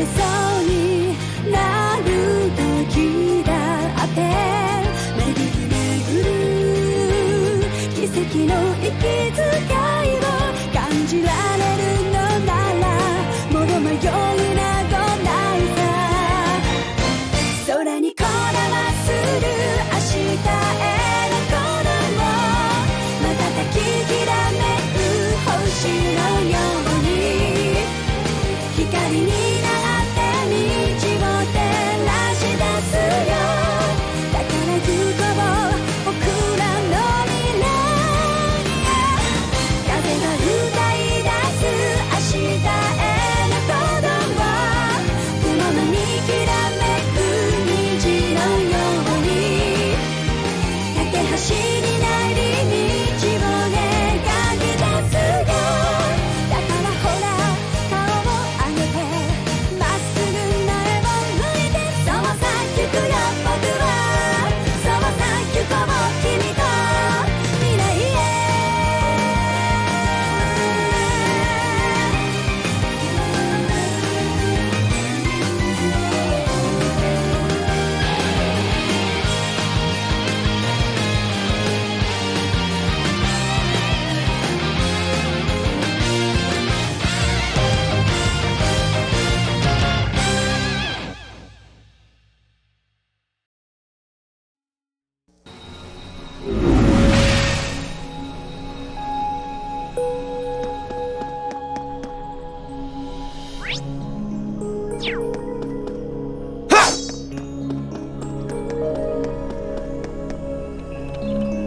れそうになる時だって巡る巡る奇跡の息遣いを感じられるのならもろ迷いなどないさ空にこだまする明日への鼓動瞬ききらめく星のように光になって道を照らし出すよだから行こう僕らの未来へ風が歌い出す明日への鼓動雲のにきらめく虹のように架け橋になり道を描き出すよだからほら顔を上げてまっすぐ前を向いてそうさ行くよ僕はそうさ行こう君と未来へ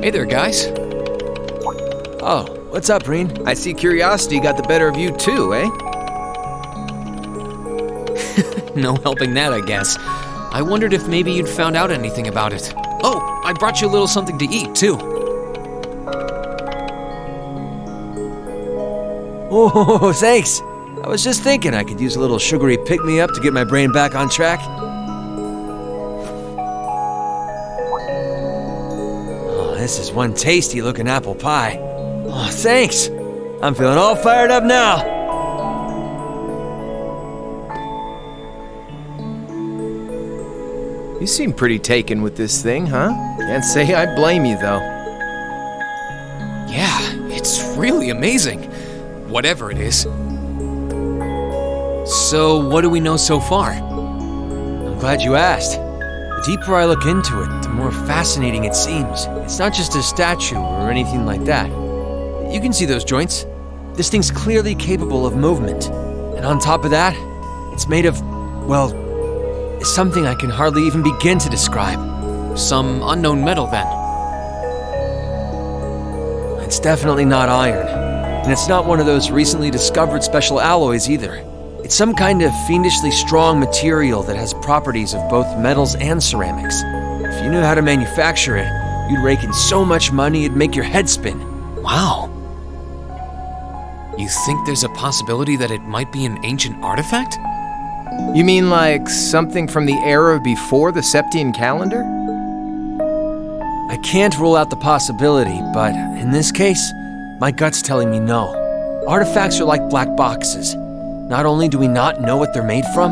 Hey there, guys. Oh, what's up, Reen? I see curiosity got the better of you too, eh? No helping that, I guess. I wondered if maybe you'd found out anything about it. Oh, I brought you a little something to eat, too. Oh, thanks. I was just thinking I could use a little sugary pick-me-up to get my brain back on track. Oh, this is one tasty-looking apple pie. Oh, thanks. I'm feeling all fired up now. You seem pretty taken with this thing, huh? Can't say I blame you, though. Yeah, it's really amazing. Whatever it is. So, what do we know so far? I'm glad you asked. The deeper I look into it, the more fascinating it seems. It's not just a statue or anything like that. You can see those joints. This thing's clearly capable of movement. And on top of that, it's made of, well, something I can hardly even begin to describe. Some unknown metal, then. It's definitely not iron. And it's not one of those recently discovered special alloys either. It's some kind of fiendishly strong material that has properties of both metals and ceramics. If you knew how to manufacture it, you'd rake in so much money it'd make your head spin. Wow. You think there's a possibility that it might be an ancient artifact? You mean like something from the era before the Septian calendar? I can't rule out the possibility, but in this case, my gut's telling me no. Artifacts are like black boxes. Not only do we not know what they're made from,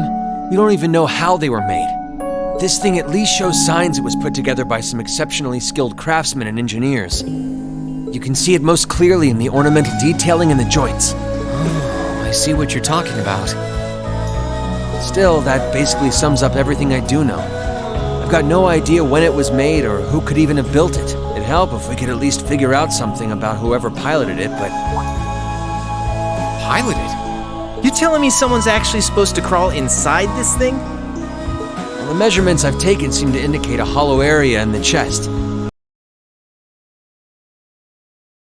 we don't even know how they were made. This thing at least shows signs it was put together by some exceptionally skilled craftsmen and engineers. You can see it most clearly in the ornamental detailing in the joints. Oh, I see what you're talking about. Still, that basically sums up everything I do know. I've got no idea when it was made or who could even have built it. It'd help if we could at least figure out something about whoever piloted it, but... Piloted? You telling me someone's actually supposed to crawl inside this thing? Well, the measurements I've taken seem to indicate a hollow area in the chest.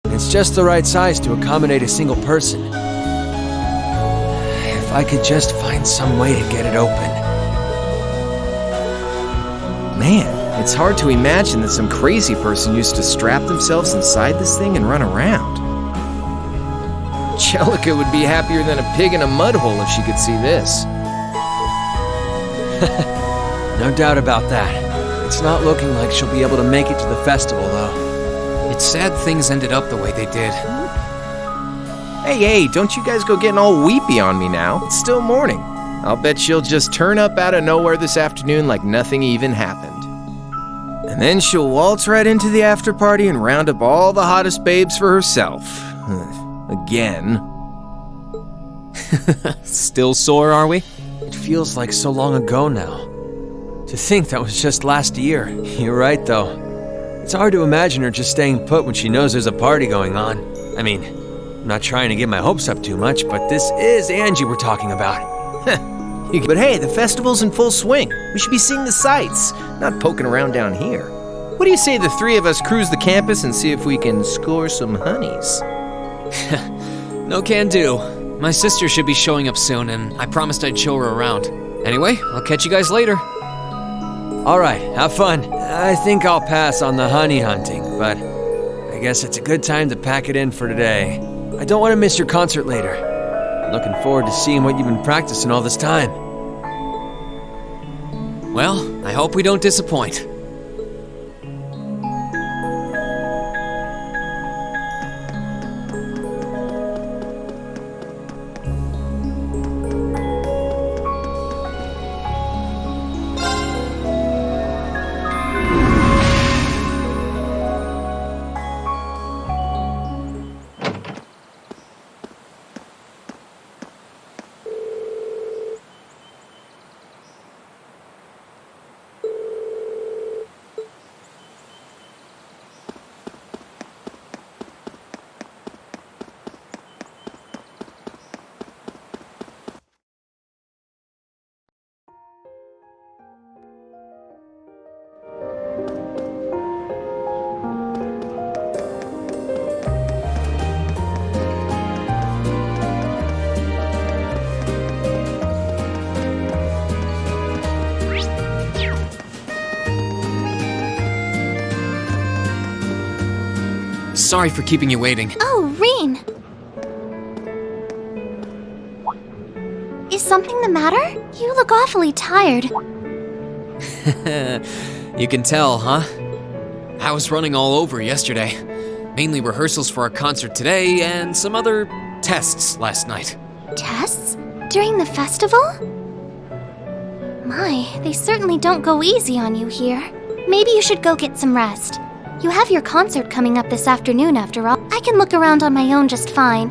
It's just the right size to accommodate a single person. If I could just find some way to get it open. Man, it's hard to imagine that some crazy person used to strap themselves inside this thing and run around. Jellica would be happier than a pig in a mud hole if she could see this. No doubt about that. It's not looking like she'll be able to make it to the festival, though. It's sad things ended up the way they did. Hey, don't you guys go getting all weepy on me now. It's still morning. I'll bet she'll just turn up out of nowhere this afternoon like nothing even happened. And then she'll waltz right into the after party and round up all the hottest babes for herself. Again. Still sore, are we? It feels like so long ago now. To think that was just last year. You're right, though. It's hard to imagine her just staying put when she knows there's a party going on. I mean, I'm not trying to get my hopes up too much, but this is Angie we're talking about. But hey, the festival's in full swing. We should be seeing the sights, not poking around down here. What do you say the three of us cruise the campus and see if we can score some honeys? No can do. My sister should be showing up soon, and I promised I'd show her around. Anyway, I'll catch you guys later. Alright, have fun. I think I'll pass on the honey hunting, but I guess it's a good time to pack it in for today. I don't want to miss your concert later. Looking forward to seeing what you've been practicing all this time. Well, I hope we don't disappoint. Sorry for keeping you waiting. Oh, Reen! Is something the matter? You look awfully tired. You can tell, huh? I was running all over yesterday. Mainly rehearsals for our concert today and some other tests last night. Tests? During the festival? My, they certainly don't go easy on you here. Maybe you should go get some rest. You have your concert coming up this afternoon after all. I can look around on my own just fine.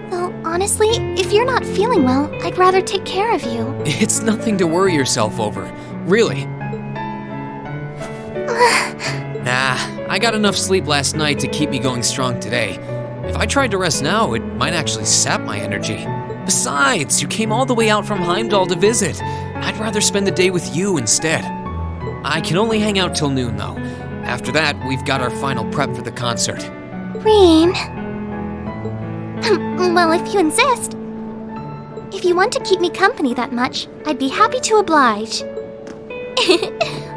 Though, honestly, if you're not feeling well, I'd rather take care of you. It's nothing to worry yourself over. Really. Nah, I got enough sleep last night to keep me going strong today. If I tried to rest now, it might actually sap my energy. Besides, you came all the way out from Heimdall to visit. I'd rather spend the day with you instead. I can only hang out till noon, though. After that, we've got our final prep for the concert. Reen. Well, if you insist. If you want to keep me company that much, I'd be happy to oblige.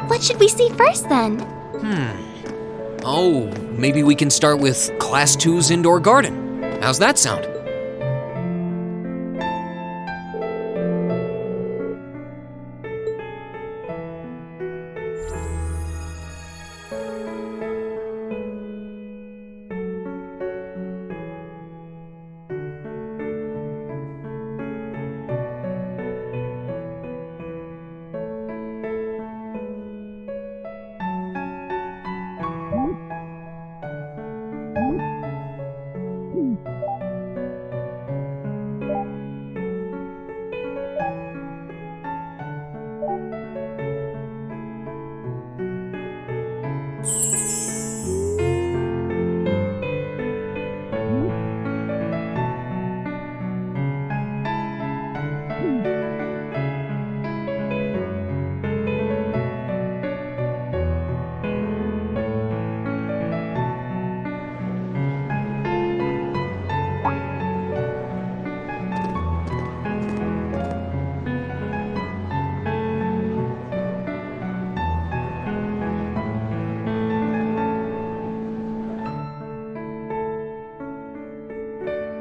What should we see first, then? Oh, maybe we can start with Class 2's indoor garden. How's that sound?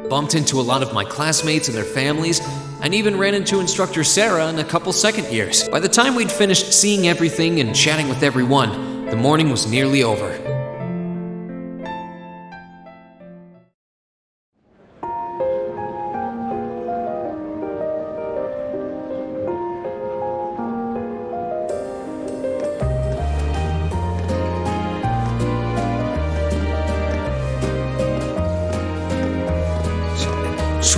Bumped into a lot of my classmates and their families, and even ran into instructor Sarah and a couple second years. By the time we'd finished seeing everything and chatting with everyone, the morning was nearly over.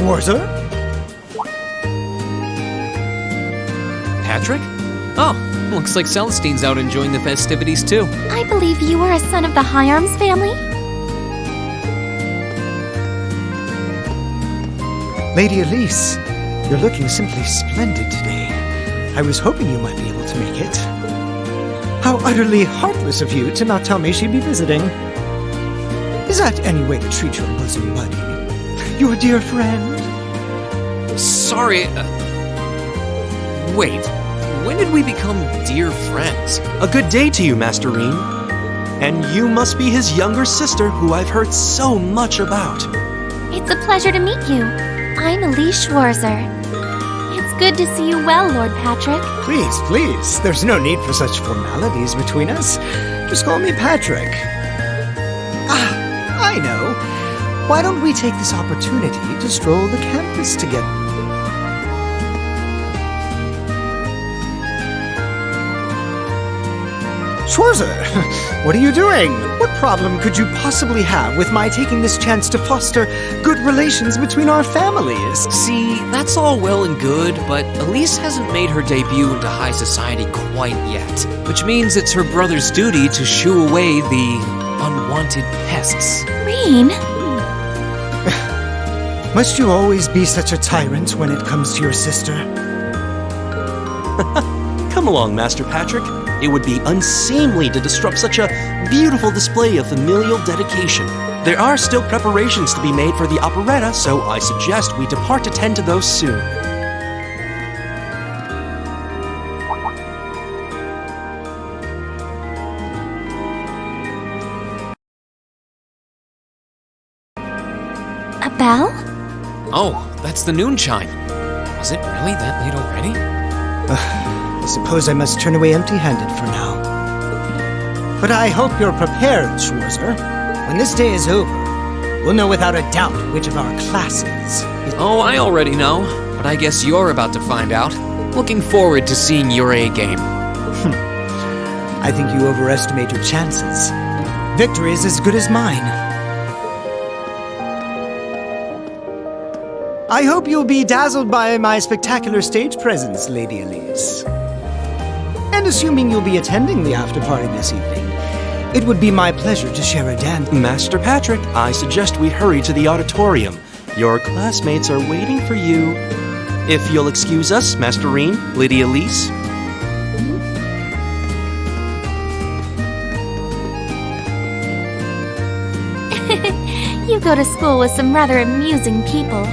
Schwarzer? Patrick? Oh, looks like Celestine's out enjoying the festivities too. I believe you are a son of the High Arms family? Lady Elise, you're looking simply splendid today. I was hoping you might be able to make it. How utterly heartless of you to not tell me she'd be visiting. Is that any way to treat your bosom buddy? Your dear friend? Sorry. Wait, when did we become dear friends? A good day to you, Master Rean. And you must be his younger sister, who I've heard so much about. It's a pleasure to meet you. I'm Elise Schwarzer. It's good to see you well, Lord Patrick. Please, please, there's no need for such formalities between us. Just call me Patrick. Ah, I know. Why don't we take this opportunity to stroll the campus together? Schwarzer, what are you doing? What problem could you possibly have with my taking this chance to foster good relations between our families? See, that's all well and good, but Elise hasn't made her debut into high society quite yet. Which means it's her brother's duty to shoo away the unwanted pests. Rean? Must you always be such a tyrant when it comes to your sister? Come along, Master Patrick. It would be unseemly to disrupt such a beautiful display of familial dedication. There are still preparations to be made for the operetta, so I suggest we depart to tend to those soon. A bell? Oh, that's the noon chime. Was it really that late already? I suppose I must turn away empty-handed for now. But I hope you're prepared, Schwarzer. When this day is over, we'll know without a doubt which of our classes is... Oh, I already know, but I guess you're about to find out. Looking forward to seeing your A game. I think you overestimate your chances. Victory is as good as mine. I hope you'll be dazzled by my spectacular stage presence, Lady Elise. And assuming you'll be attending the after-party this evening, it would be my pleasure to share a dance. Master Patrick, I suggest we hurry to the auditorium. Your classmates are waiting for you. If you'll excuse us, Master Rean, Lady Elise. You go to school with some rather amusing people.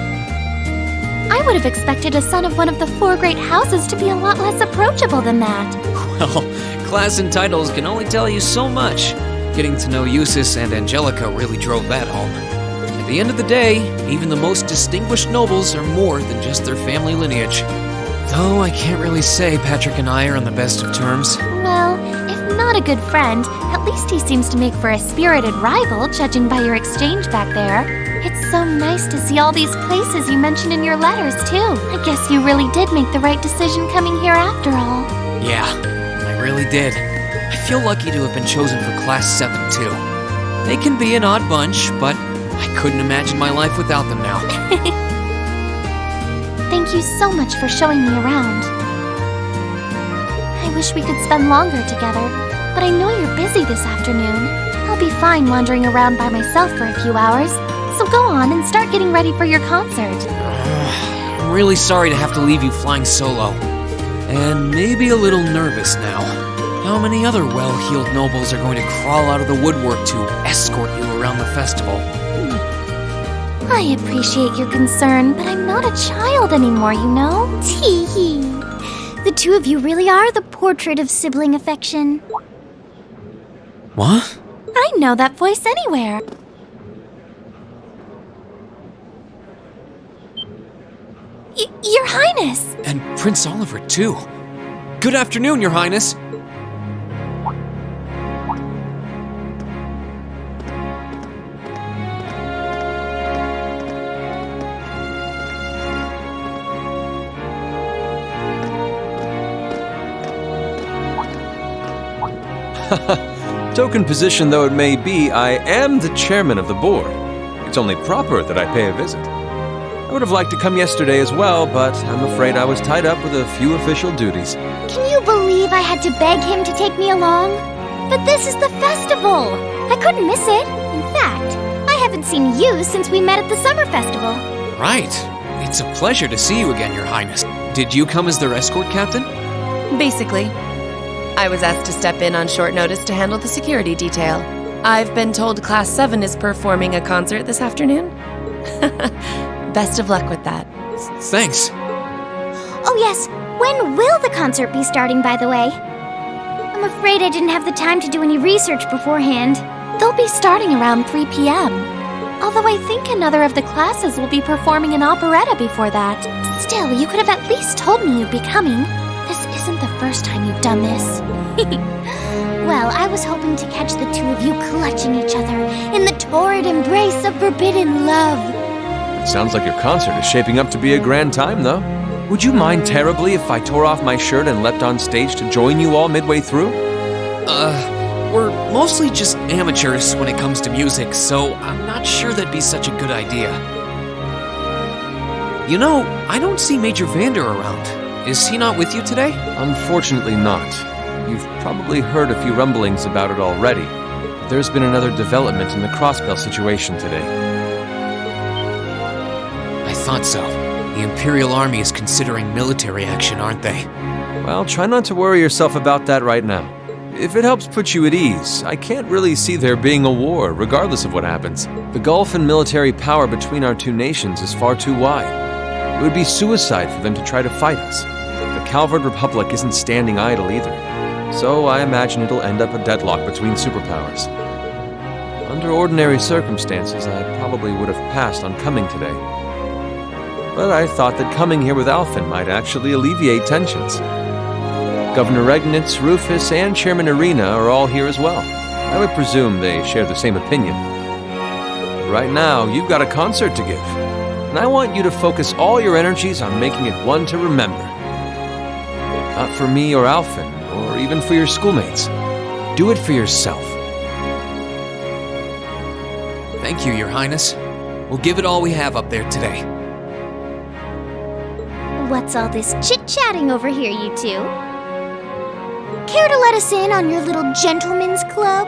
I would have expected a son of one of the 4 great houses to be a lot less approachable than that. Well, class and titles can only tell you so much. Getting to know Eustace and Angelica really drove that home. At the end of the day, even the most distinguished nobles are more than just their family lineage. Though I can't really say Patrick and I are on the best of terms. Well, if not a good friend, at least he seems to make for a spirited rival, judging by your exchange back there. It's so nice to see all these places you mentioned in your letters, too. I guess you really did make the right decision coming here after all. Yeah, I really did. I feel lucky to have been chosen for Class 7, too. They can be an odd bunch, but I couldn't imagine my life without them now. Thank you so much for showing me around. I wish we could spend longer together, but I know you're busy this afternoon. I'll be fine wandering around by myself for a few hours, so go on and start getting ready for your concert. I'm really sorry to have to leave you flying solo. And maybe a little nervous now. How many other well-heeled nobles are going to crawl out of the woodwork to escort you around the festival? I appreciate your concern, but I'm not a child anymore, you know? Tee-hee. The two of you really are the portrait of sibling affection. What? I know that voice anywhere. Your Highness! And Prince Oliver, too. Good afternoon, Your Highness. Token position though it may be, I am the chairman of the board. It's only proper that I pay a visit. I would have liked to come yesterday as well, but I'm afraid I was tied up with a few official duties. Can you believe I had to beg him to take me along? But this is the festival! I couldn't miss it. In fact, I haven't seen you since we met at the summer festival. Right. It's a pleasure to see you again, Your Highness. Did you come as their escort captain? Basically. I was asked to step in on short notice to handle the security detail. I've been told Class 7 is performing a concert this afternoon. Best of luck with that. Thanks. Oh yes, when will the concert be starting, by the way? I'm afraid I didn't have the time to do any research beforehand. They'll be starting around 3 p.m. Although I think another of the classes will be performing an operetta before that. Still, you could have at least told me you'd be coming. This isn't the first time you've done this. Well, I was hoping to catch the two of you clutching each other in the torrid embrace of forbidden love. It sounds like your concert is shaping up to be a grand time, though. Would you mind terribly if I tore off my shirt and leapt on stage to join you all midway through? We're mostly just amateurs when it comes to music, so I'm not sure that'd be such a good idea. You know, I don't see Major Vander around. Is he not with you today? Unfortunately not. You've probably heard a few rumblings about it already. But there's been another development in the Crossbell situation today. I thought so. The Imperial Army is considering military action, aren't they? Well, try not to worry yourself about that right now. If it helps put you at ease, I can't really see there being a war, regardless of what happens. The gulf in military power between our two nations is far too wide. It would be suicide for them to try to fight us. The Calvard Republic isn't standing idle either, so I imagine it'll end up a deadlock between superpowers. Under ordinary circumstances, I probably would have passed on coming today. But I thought that coming here with Alphen might actually alleviate tensions. Governor Regnitz, Rufus, and Chairman Arena are all here as well. I would presume they share the same opinion. But right now, you've got a concert to give, and I want you to focus all your energies on making it one to remember. Not for me or Alphen, or even for your schoolmates. Do it for yourself. Thank you, Your Highness. We'll give it all we have up there today. What's all this chit-chatting over here, you two? Care to let us in on your little gentleman's club?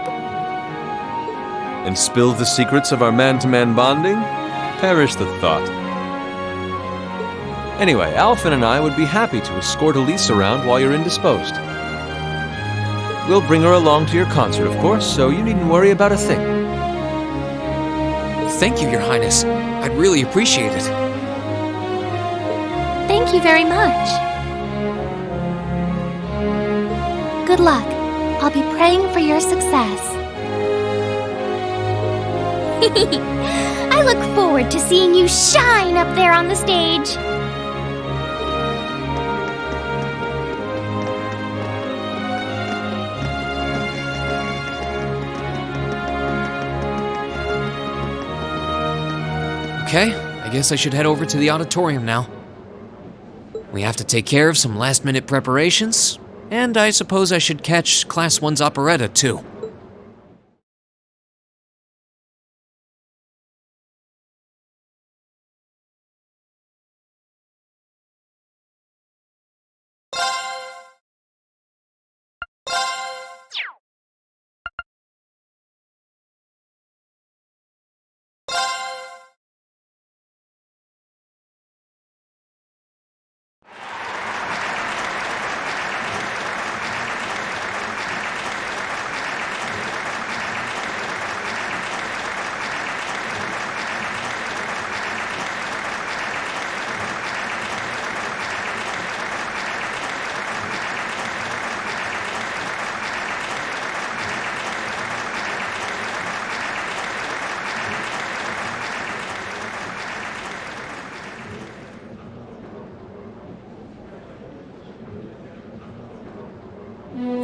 And spill the secrets of our man-to-man bonding? Perish the thought. Anyway, Alphen and I would be happy to escort Elise around while you're indisposed. We'll bring her along to your concert, of course, so you needn't worry about a thing. Thank you, Your Highness. I'd really appreciate it. Thank you very much. Good luck. I'll be praying for your success. I look forward to seeing you shine up there on the stage. Okay, I guess I should head over to the auditorium now. We have to take care of some last-minute preparations, and I suppose I should catch Class 1's operetta, too.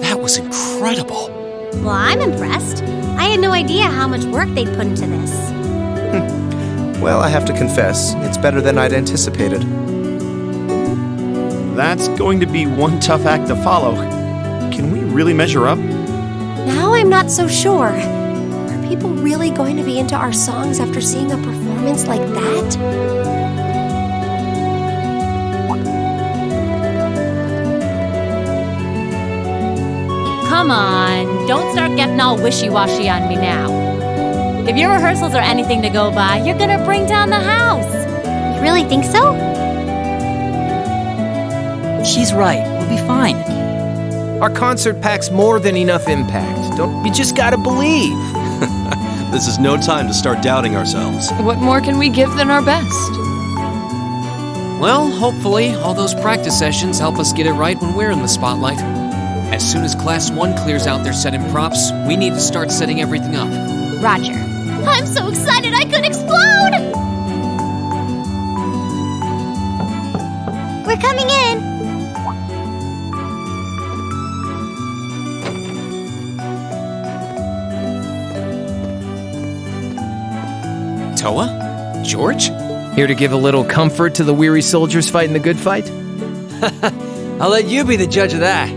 That was incredible. Well, I'm impressed. I had no idea how much work they'd put into this. Well, I have to confess, it's better than I'd anticipated. That's going to be one tough act to follow. Can we really measure up? Now I'm not so sure. Are people really going to be into our songs after seeing a performance like that? come on. Don't start getting all wishy-washy on me now. If your rehearsals are anything to go by, you're gonna bring down the house. You really think so? She's right. We'll be fine. Our concert packs more than enough impact. You just gotta believe. This is no time to start doubting ourselves. What more can we give than our best? Well, hopefully, all those practice sessions help us get it right when we're in the spotlight. As soon as Class 1 clears out their set and props, we need to start setting everything up. Roger. I'm so excited I could explode! We're coming in. Toa? George? Here to give a little comfort to the weary soldiers fighting the good fight? I'll let you be the judge of that.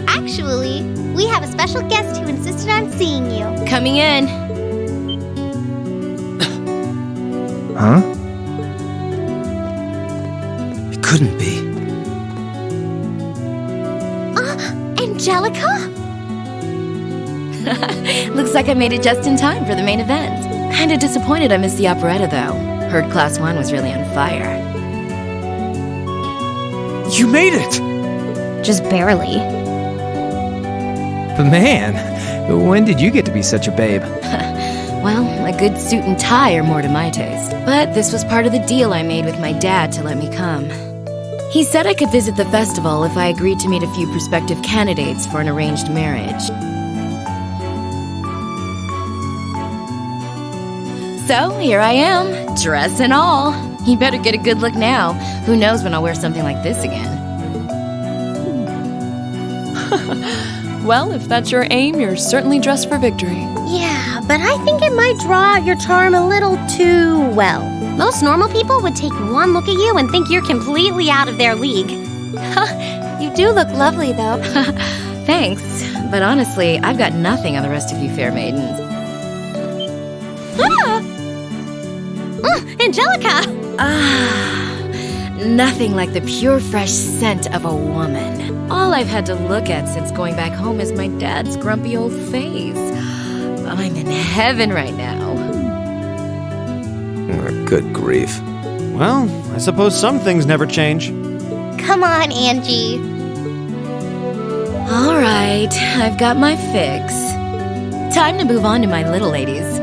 Actually, we have a special guest who insisted on seeing you. Coming in. Huh? It couldn't be. Angelica? Looks like I made it just in time for the main event. Kinda disappointed I missed the operetta, though. Heard Class 1 was really on fire. You made it! Just barely. But man, when did you get to be such a babe? Well, a good suit and tie are more to my taste. But this was part of the deal I made with my dad to let me come. He said I could visit the festival if I agreed to meet a few prospective candidates for an arranged marriage. So, here I am, dress and all. You better get a good look now. Who knows when I'll wear something like this again. Well, if that's your aim, you're certainly dressed for victory. Yeah, but I think it might draw out your charm a little too well. Most normal people would take one look at you and think you're completely out of their league. You do look lovely, though. Thanks, but honestly, I've got nothing on the rest of you fair maidens. Angelica! Nothing like the pure fresh scent of a woman. All I've had to look at since going back home is my dad's grumpy old face. I'm in heaven right now. Good grief. Well, I suppose some things never change. Come on, Angie. All right, I've got my fix. Time to move on to my little ladies.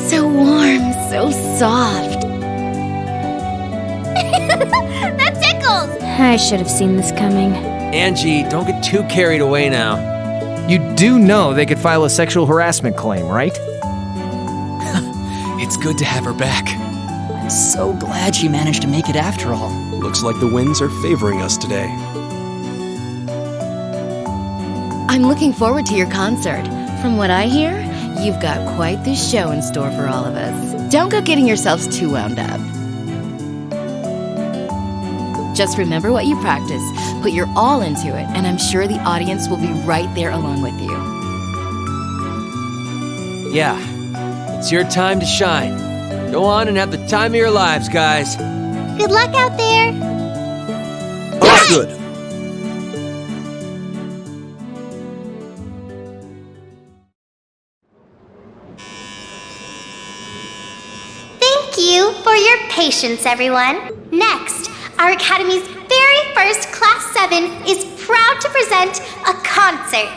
So warm, so soft. That tickles! I should have seen this coming. Angie, don't get too carried away now. You do know they could file a sexual harassment claim, right? It's good to have her back. I'm so glad she managed to make it after all. Looks like the winds are favoring us today. I'm looking forward to your concert. From what I hear, you've got quite the show in store for all of us. Don't go getting yourselves too wound up. Just remember what you practice, put your all into it, and I'm sure the audience will be right there along with you. Yeah, it's your time to shine. Go on and have the time of your lives, guys. Good luck out there. Oh, good. Thank you for your patience, everyone. Next, our Academy's very first Class 7 is proud to present a concert.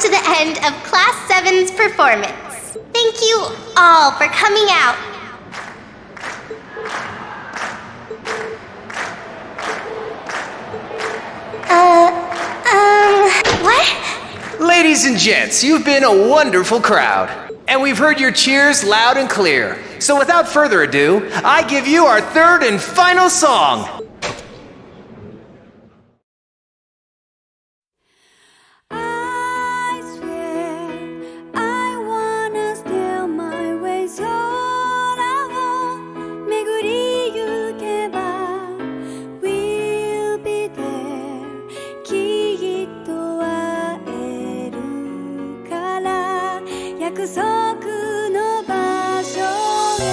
to the end of Class 7's performance. Thank you all for coming out. What? Ladies and gents, you've been a wonderful crowd. And we've heard your cheers loud and clear. So without further ado, I give you our third and final song. I swear I wanna steal my way 空を巡りゆけば We'll be there きっと会えるから約束の場所へ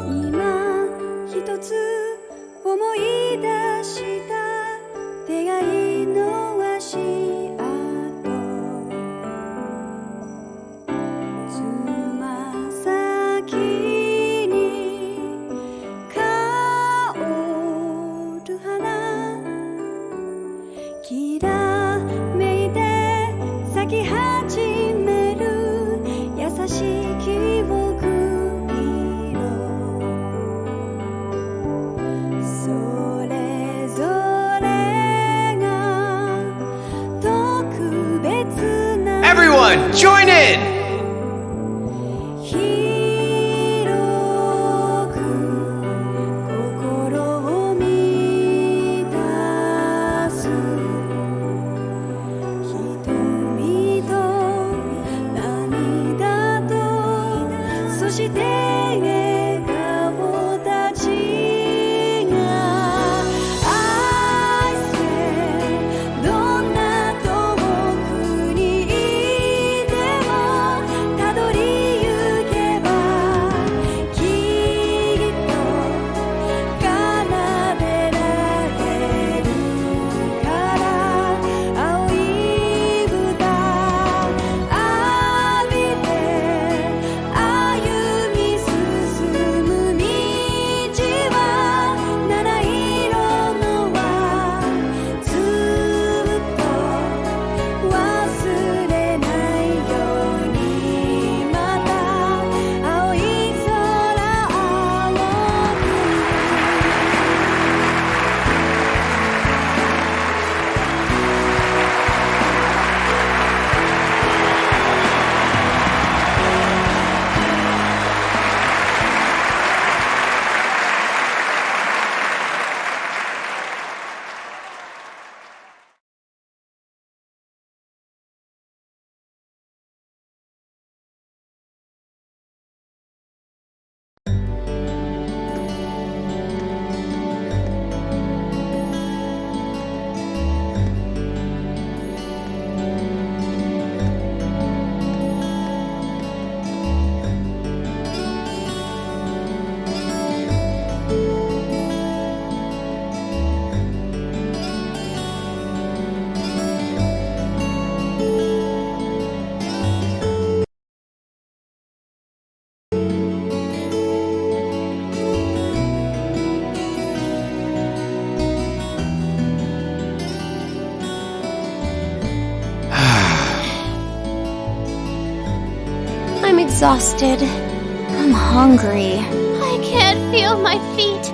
今一つ思い出した出会いの足跡つま先に香る花きらめいて咲き始める優しい記憶色それぞれが特別な Everyone, join in! 広く心を満たす瞳と涙とそして笑顔たちが I swear どんな遠くにいてもたどりゆけばきっと奏でられるから青い歌浴びて歩み進む道は七色の輪ずっと忘れないようにまた青い空仰ぐ I'm exhausted. I'm hungry. I can't feel my feet.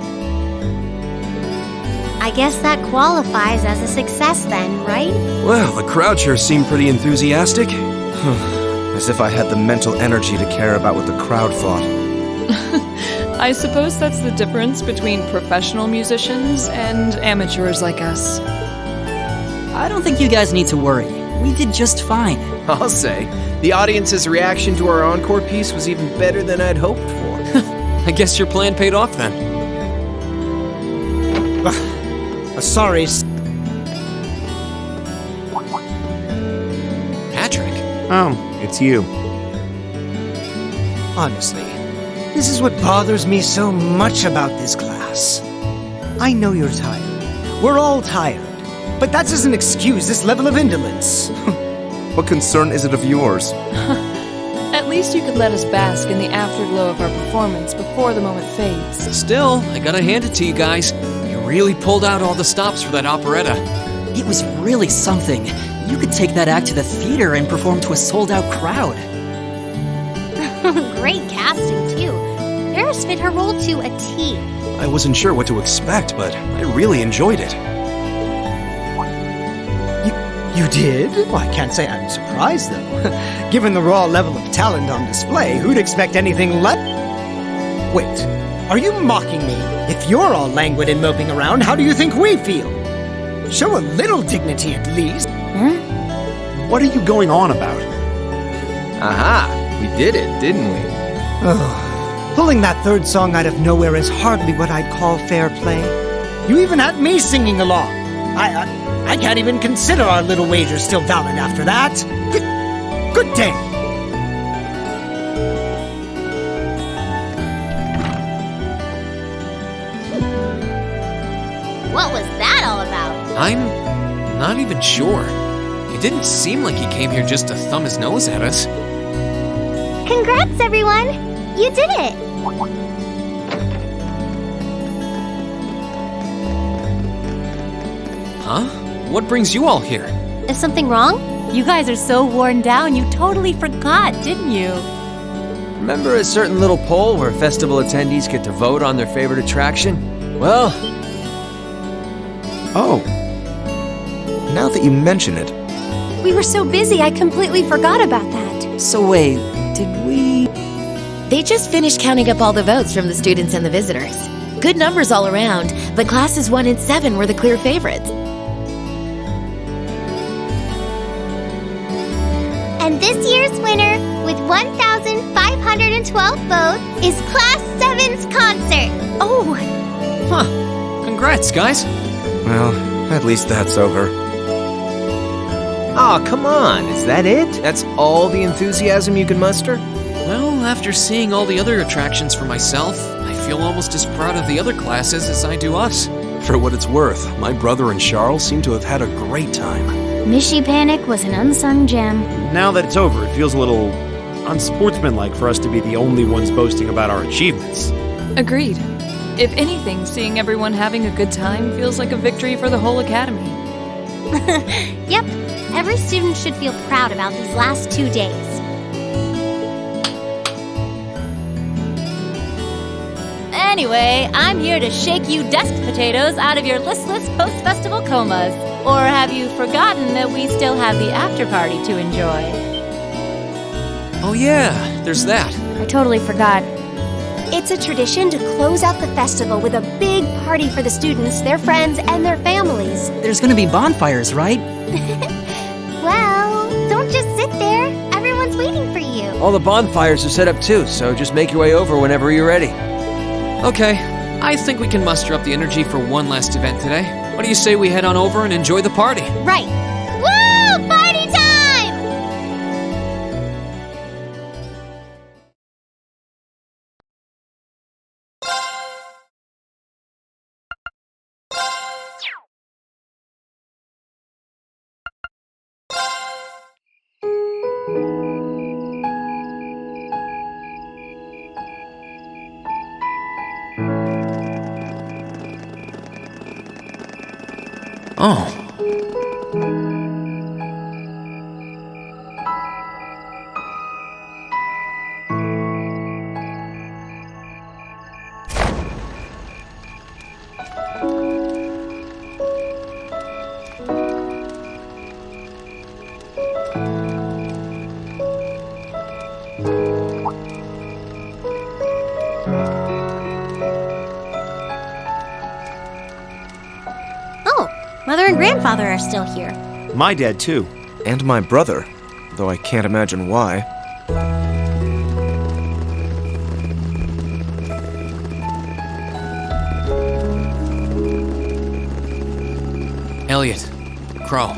I guess that qualifies as a success then, right? Well, the crowd sure seemed pretty enthusiastic. As if I had the mental energy to care about what the crowd thought. I suppose that's the difference between professional musicians and amateurs like us. I don't think you guys need to worry. We did just fine. I'll say, the audience's reaction to our encore piece was even better than I'd hoped for. I guess your plan paid off then. Sorry. Patrick? Oh, it's you. Honestly, this is what bothers me so much about this class. I know you're tired. We're all tired. But that doesn't excuse this level of indolence. What concern is it of yours? At least you could let us bask in the afterglow of our performance before the moment fades. Still, I gotta hand it to you guys. You really pulled out all the stops for that operetta. It was really something. You could take that act to the theater and perform to a sold-out crowd. Great casting, too. Paris fit her role to a T. I wasn't sure what to expect, but I really enjoyed it. You did? Well, I can't say I'm surprised, though. Given the raw level of talent on display, who'd expect anything less? Wait, are you mocking me? If you're all languid and moping around, how do you think we feel? Show a little dignity at least. What are you going on about? Aha! We did it, didn't we? Pulling that third song out of nowhere is hardly what I'd call fair play. You even had me singing along. I can't even consider our little wager still valid after that. Good day. What was that all about? I'm not even sure. It didn't seem like he came here just to thumb his nose at us. Congrats, everyone! You did it! Huh? What brings you all here? Is something wrong? You guys are so worn down, you totally forgot, didn't you? Remember a certain little poll where festival attendees get to vote on their favorite attraction? Well... Oh. Now that you mention it. We were so busy, I completely forgot about that. So wait, did we... They just finished counting up all the votes from the students and the visitors. Good numbers all around, but classes 1 and 7 were the clear favorites. And this year's winner, with 1,512 votes, is Class 7's concert. Oh! Huh. Congrats, guys. Well, at least that's over. Aw, come on, is that it? That's all the enthusiasm you can muster? Well, after seeing all the other attractions for myself, I feel almost as proud of the other classes as I do us. For what it's worth, my brother and Charles seem to have had a great time. Mishy Panic was an unsung gem. Now that it's over, it feels a little unsportsmanlike for us to be the only ones boasting about our achievements. Agreed. If anything, seeing everyone having a good time feels like a victory for the whole academy. Yep, every student should feel proud about these last 2 days. Anyway, I'm here to shake you desk potatoes out of your listless post-festival comas. Or have you forgotten that we still have the after-party to enjoy? Oh yeah, there's that. I totally forgot. It's a tradition to close out the festival with a big party for the students, their friends, and their families. There's gonna be bonfires, right? Well, don't just sit there. Everyone's waiting for you. All the bonfires are set up too, so just make your way over whenever you're ready. Okay, I think we can muster up the energy for one last event today. What do you say we head on over and enjoy the party? Right. Woo! Party time! Oh. Mother and grandfather are still here. My dad, too. And my brother, though I can't imagine why. Elliot, Crow,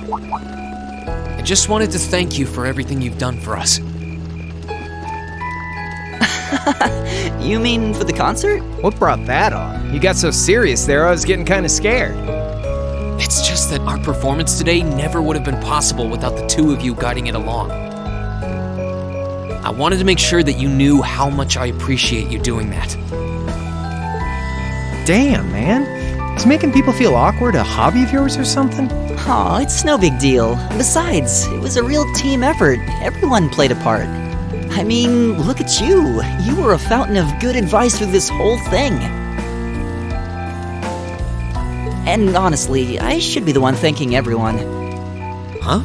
I just wanted to thank you for everything you've done for us. You mean for the concert? What brought that on? You got so serious there, I was getting kind of scared. It's just that our performance today never would have been possible without the two of you guiding it along. I wanted to make sure that you knew how much I appreciate you doing that. Damn, man. Is making people feel awkward a hobby of yours or something? Aw, it's no big deal. Besides, it was a real team effort. Everyone played a part. I mean, look at you. You were a fountain of good advice through this whole thing. And honestly, I should be the one thanking everyone. Huh?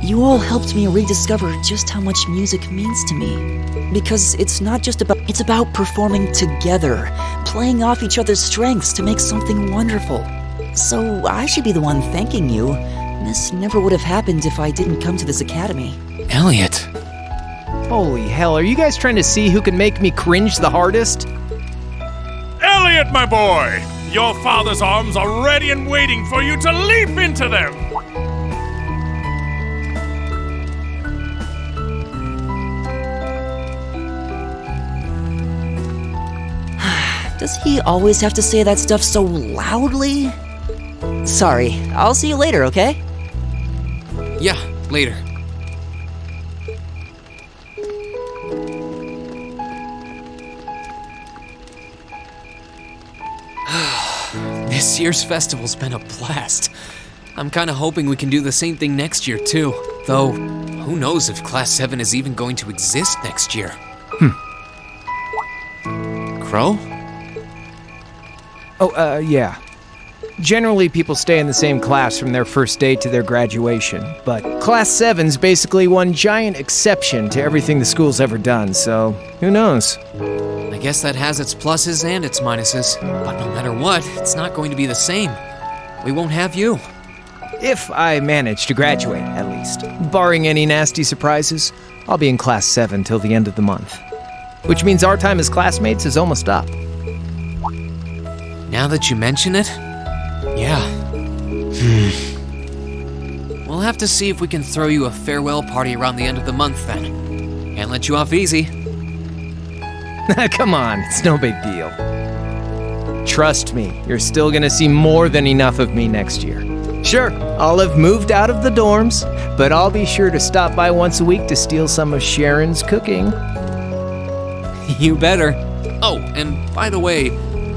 You all helped me rediscover just how much music means to me. Because it's not just about, it's about performing together, playing off each other's strengths to make something wonderful. So I should be the one thanking you. This never would have happened if I didn't come to this academy. Elliot. Holy hell, are you guys trying to see who can make me cringe the hardest? Elliot, my boy! Your father's arms are ready and waiting for you to leap into them! Does he always have to say that stuff so loudly? Sorry, I'll see you later, okay? Yeah, later. This year's festival's been a blast. I'm kinda hoping we can do the same thing next year, too. Though, who knows if Class 7 is even going to exist next year. Crow? Oh, yeah. Generally, people stay in the same class from their first day to their graduation, but Class 7's basically one giant exception to everything the school's ever done, so who knows? I guess that has its pluses and its minuses, but no matter what, it's not going to be the same. We won't have you. If I manage to graduate, at least. Barring any nasty surprises, I'll be in Class 7 till the end of the month. Which means our time as classmates is almost up. Now that you mention it, yeah. We'll have to see if we can throw you a farewell party around the end of the month then. Can't let you off easy. Come on, it's no big deal. Trust me, you're still gonna see more than enough of me next year. Sure, I'll have moved out of the dorms, but I'll be sure to stop by once a week to steal some of Sharon's cooking. You better. Oh, and by the way,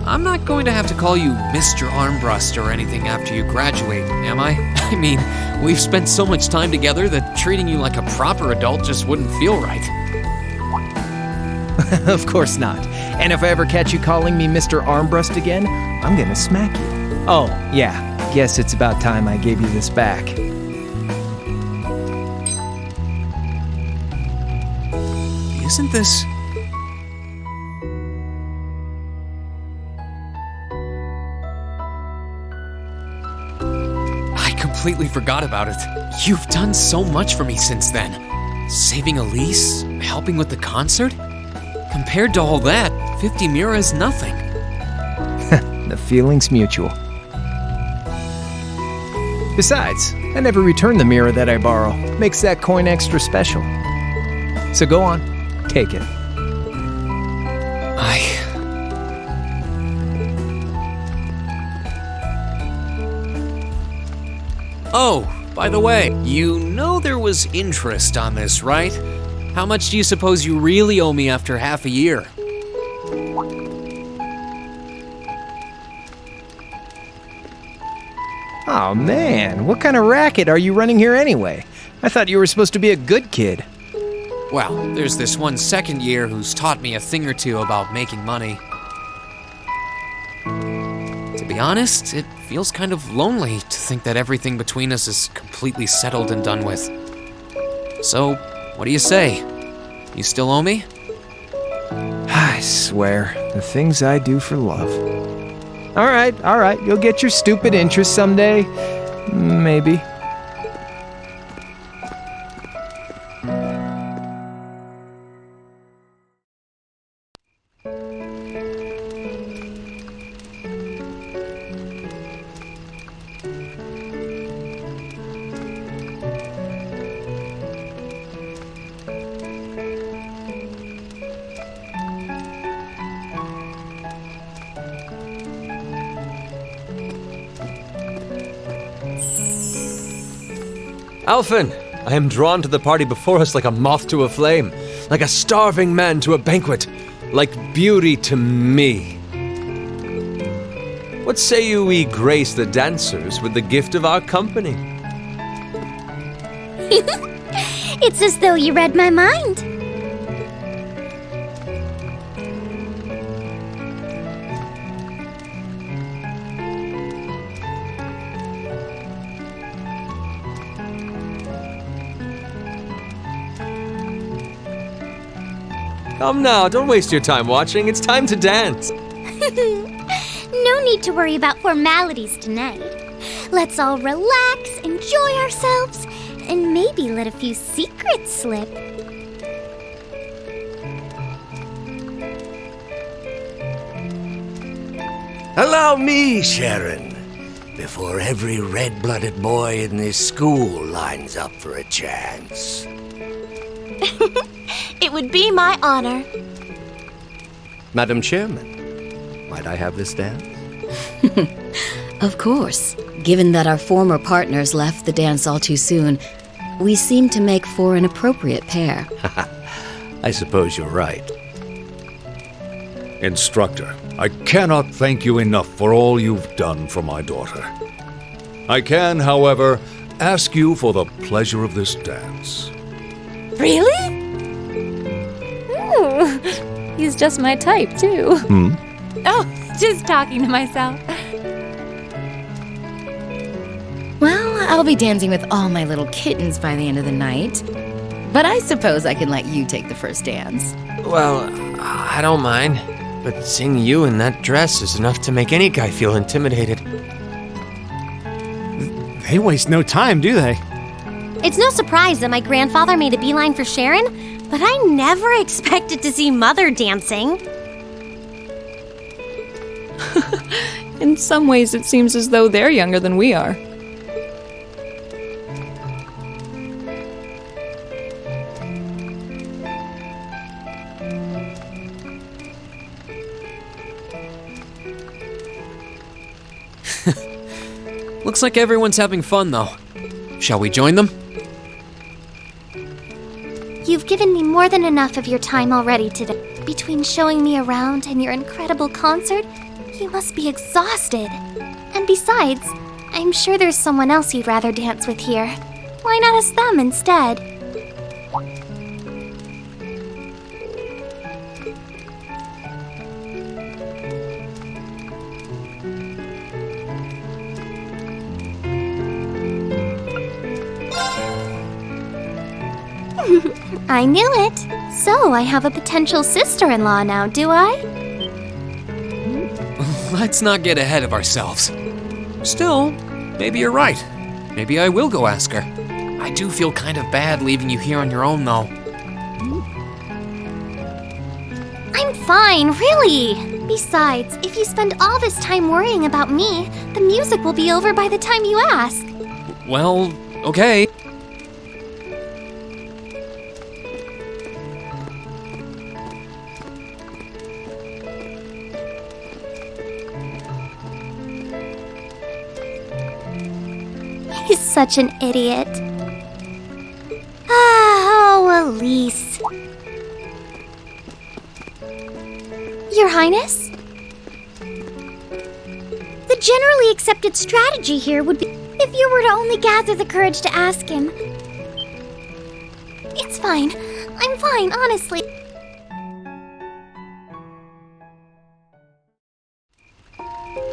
I'm not going to have to call you Mr. Armbrust or anything after you graduate, am I? I mean, we've spent so much time together that treating you like a proper adult just wouldn't feel right. Of course not. And if I ever catch you calling me Mr. Armbrust again, I'm gonna smack you. Oh, yeah. Guess it's about time I gave you this back. Isn't this... I completely forgot about it. You've done so much for me since then. Saving Elise, helping with the concert. Compared to all that, 50 Mira is nothing. The feeling's mutual. Besides, I never return the mirror that I borrow. Makes that coin extra special. So go on, take it. Oh, by the way, you know there was interest on this, right? How much do you suppose you really owe me after half a year? Oh man, what kind of racket are you running here anyway? I thought you were supposed to be a good kid. Well, there's this one second year who's taught me a thing or two about making money. To be honest, it feels kind of lonely to think that everything between us is completely settled and done with. So, what do you say? You still owe me? I swear, the things I do for love. All right, you'll get your stupid interest someday. Maybe. Alphen, I am drawn to the party before us like a moth to a flame, like a starving man to a banquet, like beauty to me. What say you we grace the dancers with the gift of our company? It's as though you read my mind. Come now, don't waste your time watching. It's time to dance. No need to worry about formalities tonight. Let's all relax, enjoy ourselves, and maybe let a few secrets slip. Allow me, Sharon, before every red-blooded boy in this school lines up for a chance. It would be my honor. Madam Chairman, might I have this dance? Of course. Given that our former partners left the dance all too soon, we seem to make for an appropriate pair. I suppose you're right. Instructor, I cannot thank you enough for all you've done for my daughter. I can, however, ask you for the pleasure of this dance. Really? Ooh, he's just my type, too. Oh, just talking to myself. Well, I'll be dancing with all my little kittens by the end of the night. But I suppose I can let you take the first dance. Well, I don't mind, but seeing you in that dress is enough to make any guy feel intimidated. They waste no time, do they? It's no surprise that my grandfather made a beeline for Sharon, but I never expected to see Mother dancing. In some ways, it seems as though they're younger than we are. Looks like everyone's having fun, though. Shall we join them? You've given me more than enough of your time already today. Between showing me around and your incredible concert, you must be exhausted. And besides, I'm sure there's someone else you'd rather dance with here. Why not ask them instead? I knew it. So I have a potential sister-in-law now, do I? Let's not get ahead of ourselves. Still, maybe you're right. Maybe I will go ask her. I do feel kind of bad leaving you here on your own, though. I'm fine, really. Besides, if you spend all this time worrying about me, the music will be over by the time you ask. Well, okay. He's such an idiot. Oh, Elise. Your Highness? The generally accepted strategy here would be if you were to only gather the courage to ask him. It's fine. I'm fine, honestly.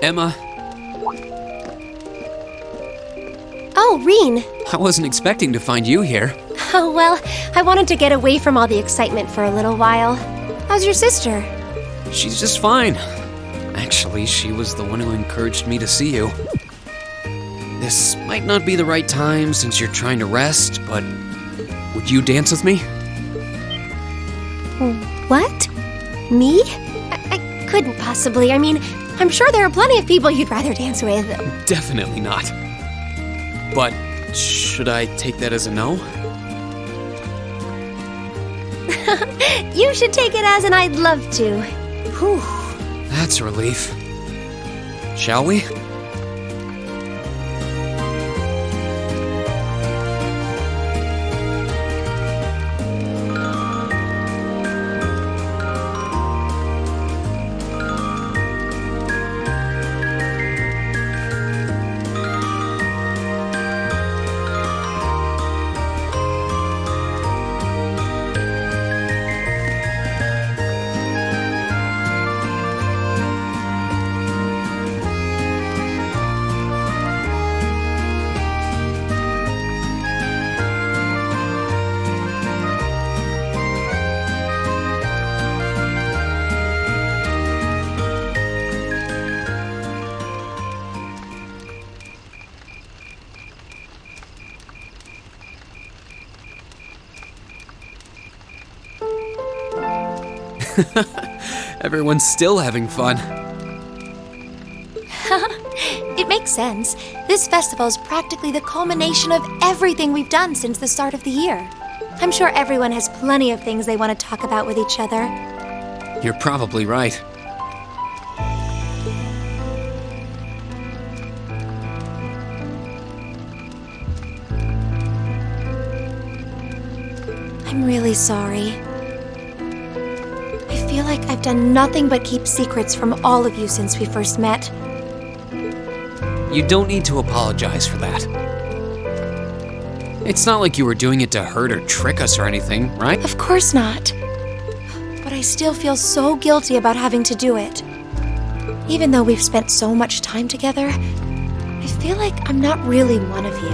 Emma, Oh, Reen. I wasn't expecting to find you here. Oh, well, I wanted to get away from all the excitement for a little while. How's your sister? She's just fine. Actually, she was the one who encouraged me to see you. This might not be the right time since you're trying to rest, but would you dance with me? What? Me? I couldn't possibly. I mean, I'm sure there are plenty of people you'd rather dance with. Definitely not. But should I take that as a no? You should take it as an I'd love to. Whew. That's a relief. Shall we? Everyone's still having fun. It makes sense. This festival is practically the culmination of everything we've done since the start of the year. I'm sure everyone has plenty of things they want to talk about with each other. You're probably right. I'm really sorry. I feel like I've done nothing but keep secrets from all of you since we first met. You don't need to apologize for that. It's not like you were doing it to hurt or trick us or anything, right? Of course not. But I still feel so guilty about having to do it. Even though we've spent so much time together, I feel like I'm not really one of you.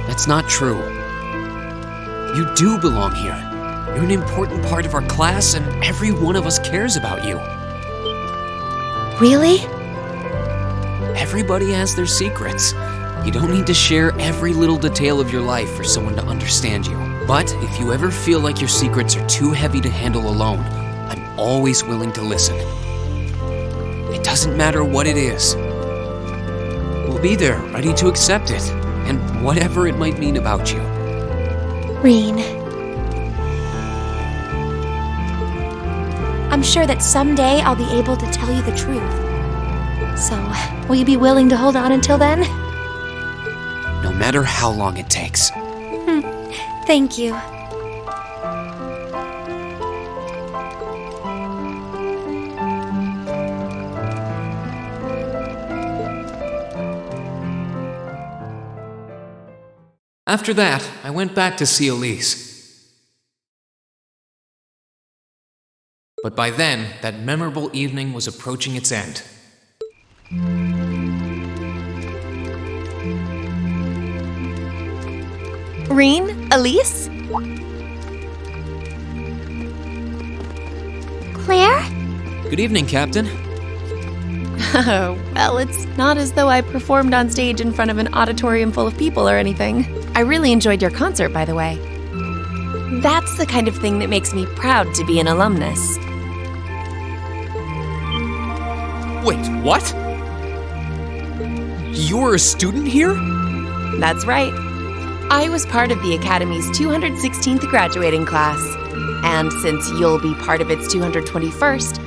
That's not true. You do belong here. You're an important part of our class, and every one of us cares about you. Really? Everybody has their secrets. You don't need to share every little detail of your life for someone to understand you. But if you ever feel like your secrets are too heavy to handle alone, I'm always willing to listen. It doesn't matter what it is. We'll be there, ready to accept it, and whatever it might mean about you. Reen. I'm sure that someday I'll be able to tell you the truth. So, will you be willing to hold on until then? No matter how long it takes. Thank you. After that, I went back to see Elise. But by then, that memorable evening was approaching its end. Reen? Elise? Claire? Good evening, Captain. Oh, well, it's not as though I performed on stage in front of an auditorium full of people or anything. I really enjoyed your concert, by the way. That's the kind of thing that makes me proud to be an alumnus. Wait, what? You're a student here? That's right. I was part of the Academy's 216th graduating class. And since you'll be part of its 221st,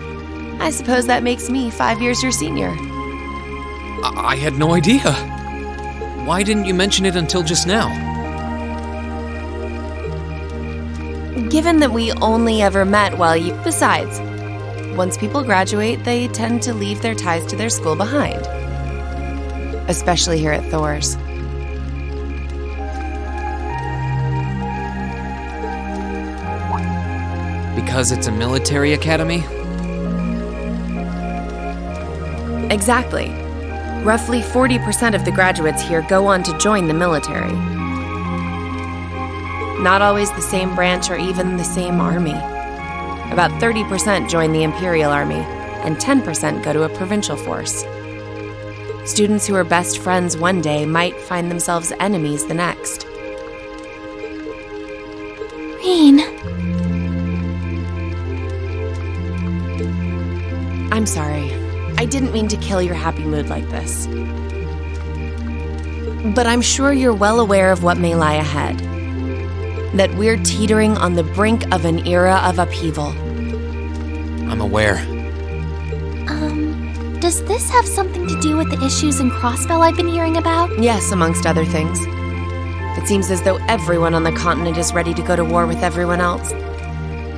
I suppose that makes me 5 years your senior. I had no idea. Why didn't you mention it until just now? Given that we only ever met while you... Besides, once people graduate, they tend to leave their ties to their school behind. Especially here at Thor's. Because it's a military academy? Exactly. Roughly 40% of the graduates here go on to join the military. Not always the same branch or even the same army. About 30% join the Imperial Army, and 10% go to a provincial force. Students who are best friends one day might find themselves enemies the next. Reen. I'm sorry. I didn't mean to kill your happy mood like this. But I'm sure you're well aware of what may lie ahead. That we're teetering on the brink of an era of upheaval. I'm aware. Does this have something to do with the issues in Crossbell I've been hearing about? Yes, amongst other things. It seems as though everyone on the continent is ready to go to war with everyone else.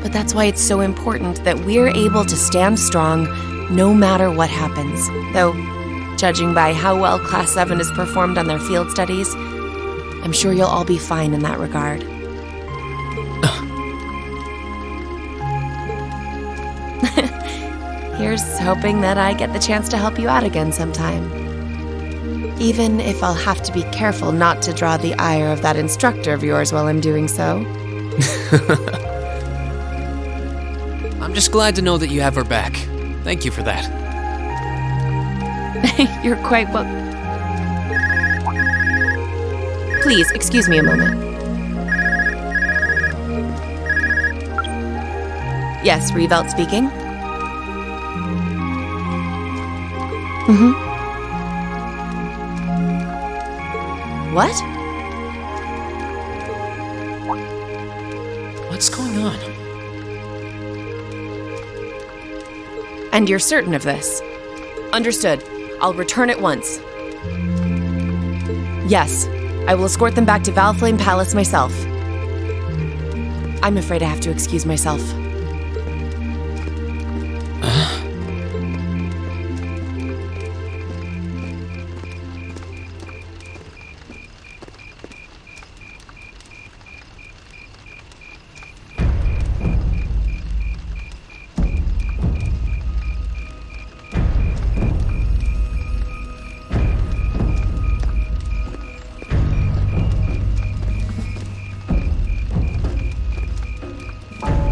But that's why it's so important that we're able to stand strong no matter what happens. Though, judging by how well Class 7 has performed on their field studies, I'm sure you'll all be fine in that regard. Here's hoping that I get the chance to help you out again sometime. Even if I'll have to be careful not to draw the ire of that instructor of yours while I'm doing so. I'm just glad to know that you have her back. Thank you for that. You're quite well... Please, excuse me a moment. Yes, Revelt speaking. What? What's going on? And you're certain of this? Understood. I'll return at once. Yes, I will escort them back to Valflame Palace myself. I'm afraid I have to excuse myself.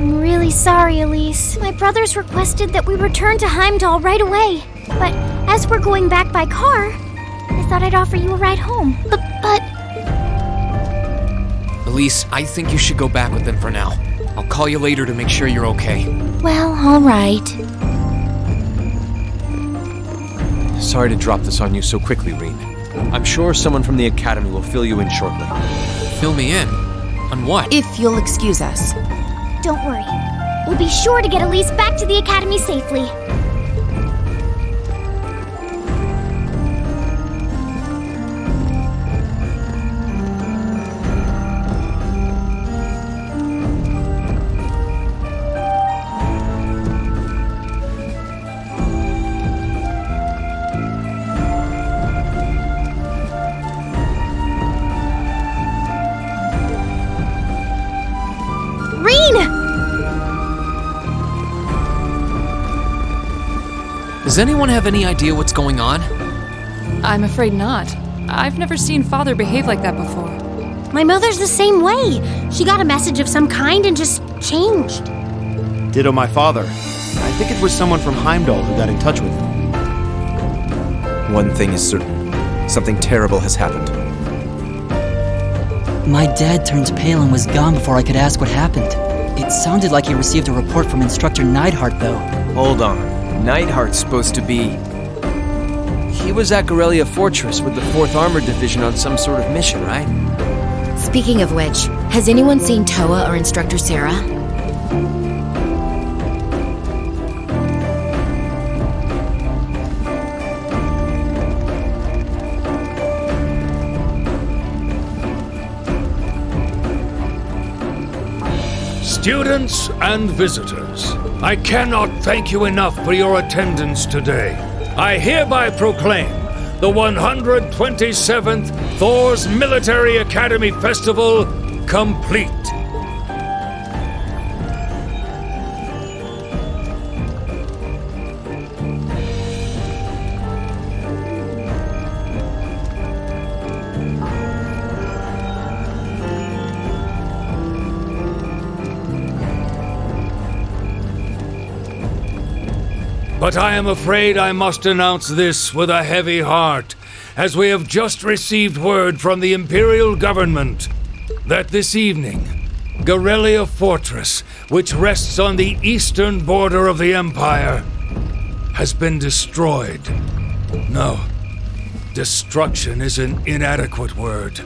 I'm really sorry, Elise. My brothers requested that we return to Heimdall right away. But as we're going back by car, I thought I'd offer you a ride home. But... Elise, I think you should go back with them for now. I'll call you later to make sure you're okay. Well, all right. Sorry to drop this on you so quickly, Reen. I'm sure someone from the Academy will fill you in shortly. Fill me in? On what? If you'll excuse us. Don't worry. We'll be sure to get Elise back to the Academy safely. Does anyone have any idea what's going on? I'm afraid not. I've never seen Father behave like that before. My mother's the same way. She got a message of some kind and just changed. Ditto my father. I think it was someone from Heimdall who got in touch with him. One thing is certain. Something terrible has happened. My dad turned pale and was gone before I could ask what happened. It sounded like he received a report from Instructor Neidhart, though. Hold on. Neidhart's supposed to be... He was at Gorelia Fortress with the 4th Armored Division on some sort of mission, right? Speaking of which, has anyone seen Toa or Instructor Sarah? Students and visitors, I cannot thank you enough for your attendance today. I hereby proclaim the 127th Thor's Military Academy Festival complete. But I am afraid I must announce this with a heavy heart, as we have just received word from the Imperial Government that this evening, Gorelia Fortress, which rests on the eastern border of the Empire, has been destroyed. No, destruction is an inadequate word.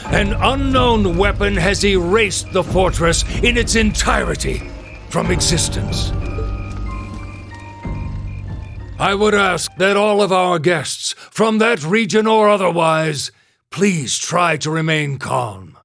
An unknown weapon has erased the fortress in its entirety from existence. I would ask that all of our guests, from that region or otherwise, please try to remain calm.